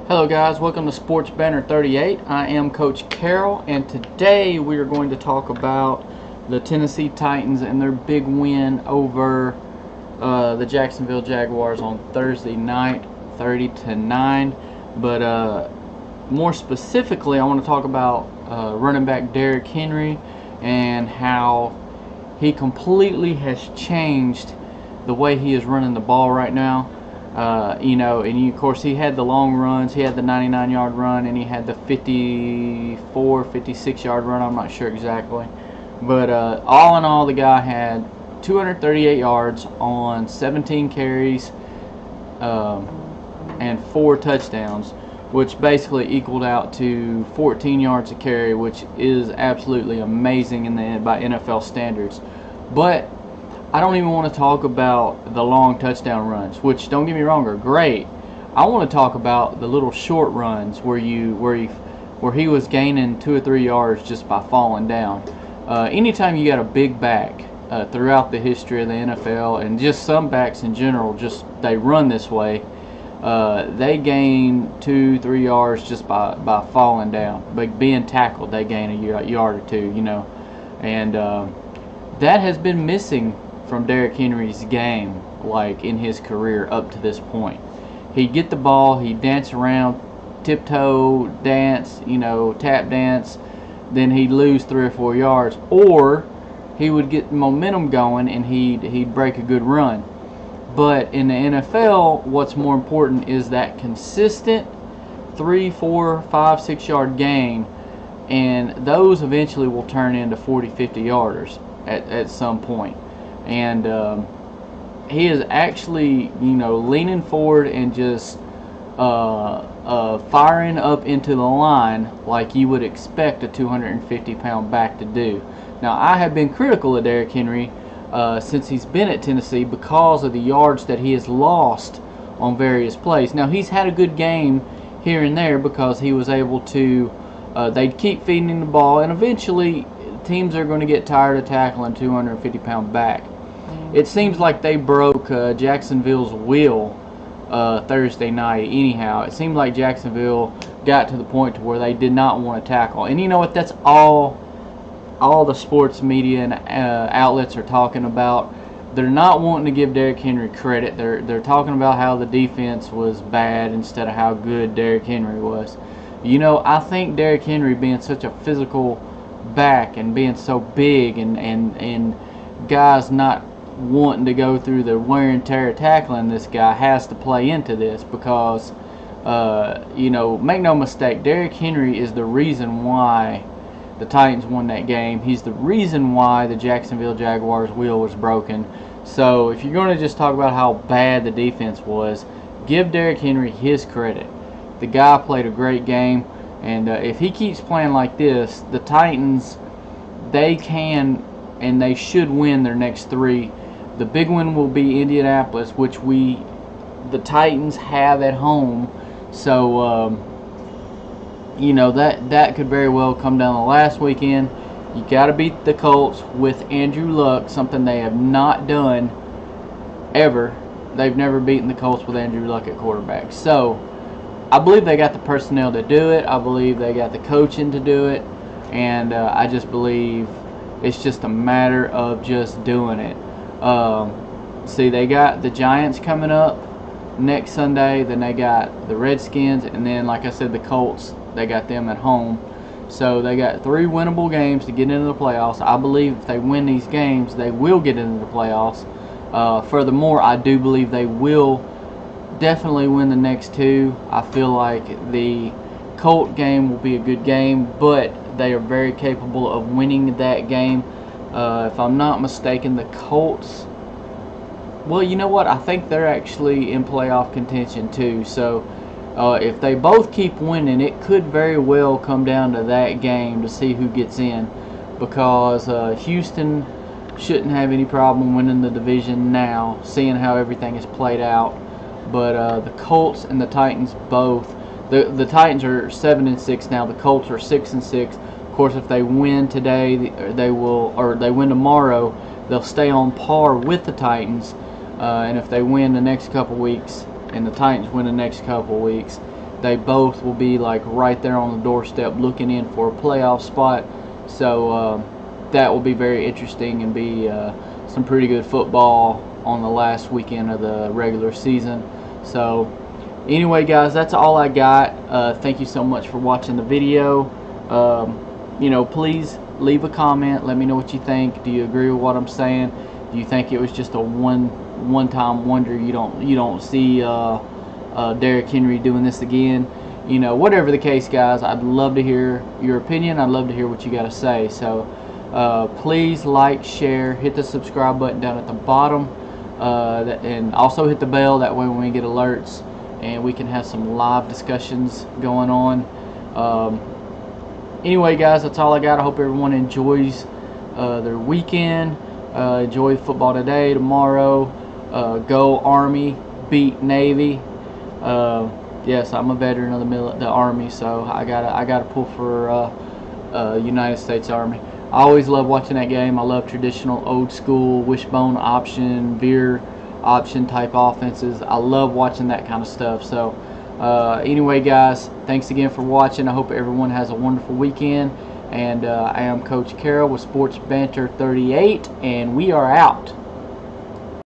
Hello guys, welcome to Sports Banner 38. I am Coach Carroll, and today we are going to talk about the Tennessee Titans and their big win over the Jacksonville Jaguars on Thursday night, 30-9. But more specifically, I want to talk about running back Derrick Henry and how he completely has changed the way he is running the ball right now. Of course, he had the long runs. He had the 99-yard run, and he had the 54, 56-yard run. I'm not sure exactly. But all in all, the guy had 238 yards on 17 carries and 4 touchdowns, which basically equaled out to 14 yards a carry, which is absolutely amazing by NFL standards. But I don't even want to talk about the long touchdown runs, which, don't get me wrong, are great. I want to talk about the little short runs where he was gaining 2 or 3 yards just by falling down. Anytime you got a big back throughout the history of the NFL, and just some backs in general, just they run this way. They gain 2-3 yards just by falling down. But being tackled, they gain a yard or two, and that has been missing from Derrick Henry's game, like in his career up to this point. He'd get the ball, he'd dance around, tiptoe dance, tap dance, then he'd lose 3 or 4 yards, or he would get momentum going and he'd break a good run. But in the NFL, what's more important is that consistent 3, 4, 5, 6 yard gain, and those eventually will turn into 40, 50 yarders at some point. And he is actually, leaning forward and just firing up into the line like you would expect a 250-pound back to do. Now, I have been critical of Derrick Henry since he's been at Tennessee because of the yards that he has lost on various plays. Now, he's had a good game here and there because he was able to, they'd keep feeding him the ball, and eventually teams are going to get tired of tackling 250-pound back. It seems like they broke Jacksonville's will Thursday night anyhow. It seemed like Jacksonville got to the point to where they did not want to tackle. And you know what? That's all the sports media and outlets are talking about. They're not wanting to give Derrick Henry credit. They're talking about how the defense was bad instead of how good Derrick Henry was. I think Derrick Henry being such a physical back and being so big and guys not wanting to go through the wear and tear of tackling this guy has to play into this because, make no mistake, Derrick Henry is the reason why the Titans won that game. He's the reason why the Jacksonville Jaguars' wheel was broken. So if you're going to just talk about how bad the defense was, give Derrick Henry his credit. The guy played a great game, and if he keeps playing like this, the Titans, they can and they should win their next 3. The big one will be Indianapolis, which the Titans have at home. So, that could very well come down the last weekend. You got to beat the Colts with Andrew Luck, something they have not done ever. They've never beaten the Colts with Andrew Luck at quarterback. So, I believe they got the personnel to do it. I believe they got the coaching to do it. And I just believe it's just a matter of just doing it. See, they got the Giants coming up next Sunday, then they got the Redskins, and then, like I said, the Colts, they got them at home. So they got 3 winnable games to get into the playoffs. I believe if they win these games, they will get into the playoffs. Furthermore, I do believe they will definitely win the next 2. I feel like the Colt game will be a good game, but they are very capable of winning that game. If I'm not mistaken, the Colts, well, you know what? I think they're actually in playoff contention too. So if they both keep winning, it could very well come down to that game to see who gets in, because Houston shouldn't have any problem winning the division now, seeing how everything is played out. But the Colts and the Titans both, the Titans are 7-6 now. The Colts are 6-6. Of course, if they win today, they win tomorrow, they'll stay on par with the Titans. And if they win the next couple weeks, and the Titans win the next couple weeks, they both will be like right there on the doorstep looking in for a playoff spot. So that will be very interesting and be some pretty good football on the last weekend of the regular season. So anyway, guys, that's all I got. Thank you so much for watching the video. Please leave a comment. Let me know what you think. Do you agree with what I'm saying? Do you think it was just a one-time wonder? You don't see Derrick Henry doing this again? Whatever the case, guys, I'd love to hear your opinion. I'd love to hear what you got to say. So please like, share, hit the subscribe button down at the bottom, and also hit the bell. That way when we get alerts and we can have some live discussions going on. Anyway, guys, that's all I got. I hope everyone enjoys their weekend. Enjoy football today, tomorrow. Go Army, beat Navy. Yes, I'm a veteran of the Army, so I gotta pull for United States Army. I always love watching that game. I love traditional, old school, wishbone option, veer option type offenses. I love watching that kind of stuff. So anyway, guys, thanks again for watching. I hope everyone has a wonderful weekend. And I am Coach Carroll with Sports Banter 38, and we are out.